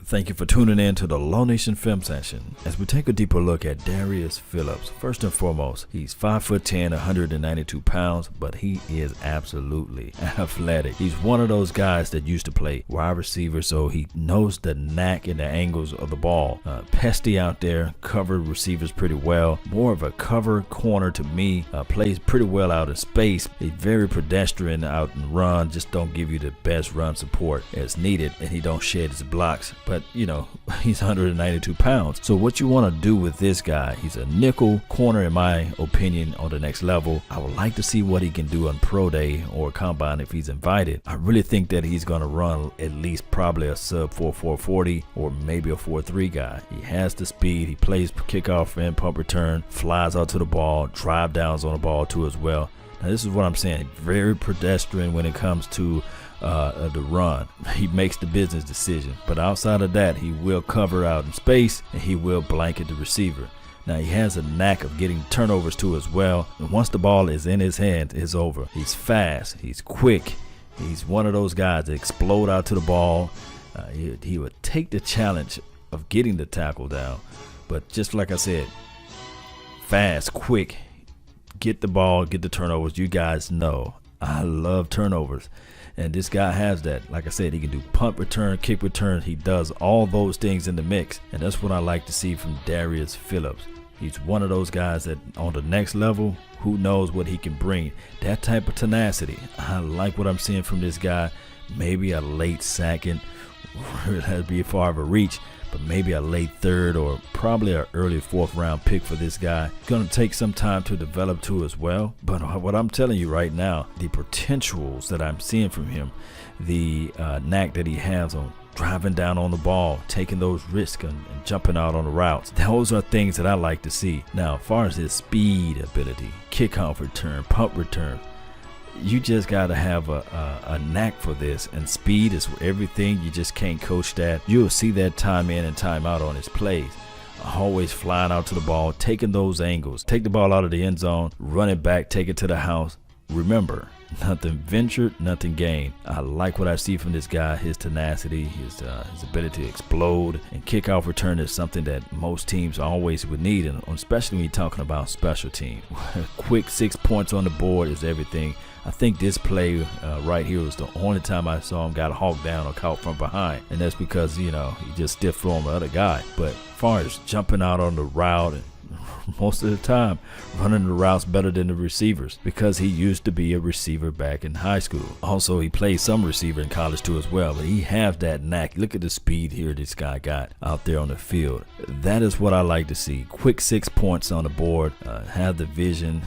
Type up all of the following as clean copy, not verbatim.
Thank you for tuning in to the Law Nation Film Session as we take a deeper look at Darius Phillips. First and foremost, he's 5'10", 192 pounds, but he is absolutely athletic. He's one of those guys that used to play wide receiver, so he knows the knack and the angles of the ball. Pesty out there, covered receivers pretty well. More of a cover corner to me. Plays pretty well out in space. He's very pedestrian out and run, just don't give you the best run support as needed, and he don't shed his blocks. But you know, he's 192 pounds. So what you want to do with this guy, he's a nickel corner in my opinion on the next level. I would like to see what he can do on pro day or combine if he's invited. I really think that he's going to run at least probably a sub 4.40 or maybe a 4.3 guy. He has the speed. He plays kickoff and punt return, flies out to the ball, drive downs on the ball too as well. Now this is what I'm saying, very pedestrian when it comes to the run. He makes the business decision, but outside of that, he will cover out in space and he will blanket the receiver. Now he has a knack of getting turnovers too as well, and once the ball is in his hand, it's over. He's fast, he's quick, he's one of those guys that explode out to the ball. He would take the challenge of getting the tackle down, but just like I said, fast, quick, get the ball, get the turnovers. You guys know I love turnovers, and this guy has that. Like I said, he can do punt return, kick return. He does all those things in the mix, and that's what I like to see from Darius Phillips. He's one of those guys that on the next level, who knows what he can bring. That type of tenacity, I like what I'm seeing from this guy. Maybe a late second, that'd be far of a reach, but maybe a late third or probably an early fourth round pick for this guy. Gonna take some time to develop too as well, but what I'm telling you right now, the potentials that I'm seeing from him, the knack that he has on driving down on the ball, taking those risks and jumping out on the routes, those are things that I like to see. Now as far as his speed ability, kickoff return, punt return, you just got to have a knack for this, and speed is everything. You just can't coach that. You'll see that time in and time out on his plays. Always flying out to the ball, taking those angles, take the ball out of the end zone, run it back, take it to the house. Remember, nothing ventured, nothing gained. I like what I see from this guy, his tenacity, his ability to explode, and kickoff return is something that most teams always would need, and especially when you're talking about special team. Quick 6 points on the board is everything. I think this play right here was the only time I saw him got hawked down or caught from behind, and that's because, you know, he just stiff throw the other guy. But as far as jumping out on the route, and most of the time running the routes better than the receivers, because he used to be a receiver back in high school. Also, he played some receiver in college too as well, but he has that knack. Look at the speed here this guy got out there on the field. That is what I like to see. Quick 6 points on the board, have the vision,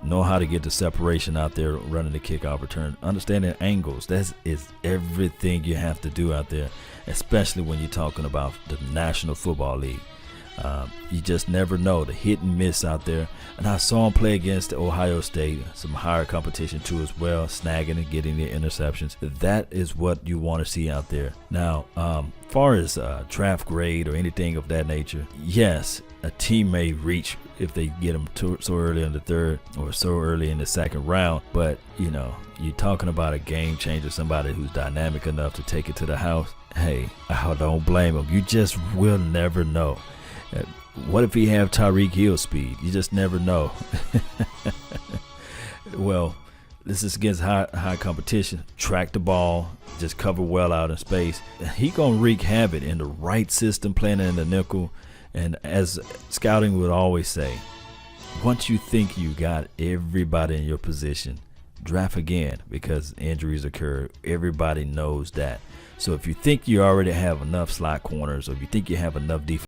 know how to get the separation out there running the kickoff return, understanding angles. That is everything you have to do out there, especially when you're talking about the National Football League. You just never know, the hit and miss out there. And I saw him play against Ohio State, some higher competition too as well, snagging and getting the interceptions. That is what you want to see out there. Now, far as draft grade or anything of that nature, yes, a team may reach if they get him so early in the third or so early in the second round, but you know, you're talking about a game changer, somebody who's dynamic enough to take it to the house. Hey, I don't blame him. You just will never know. What if he have Tyreek Hill speed? You just never know. Well, this is against high competition. Track the ball, just cover well out in space. He gonna wreak havoc in the right system, playing in the nickel. And as scouting would always say, once you think you got everybody in your position, draft again, because injuries occur. Everybody knows that. So if you think you already have enough slot corners, or if you think you have enough defense,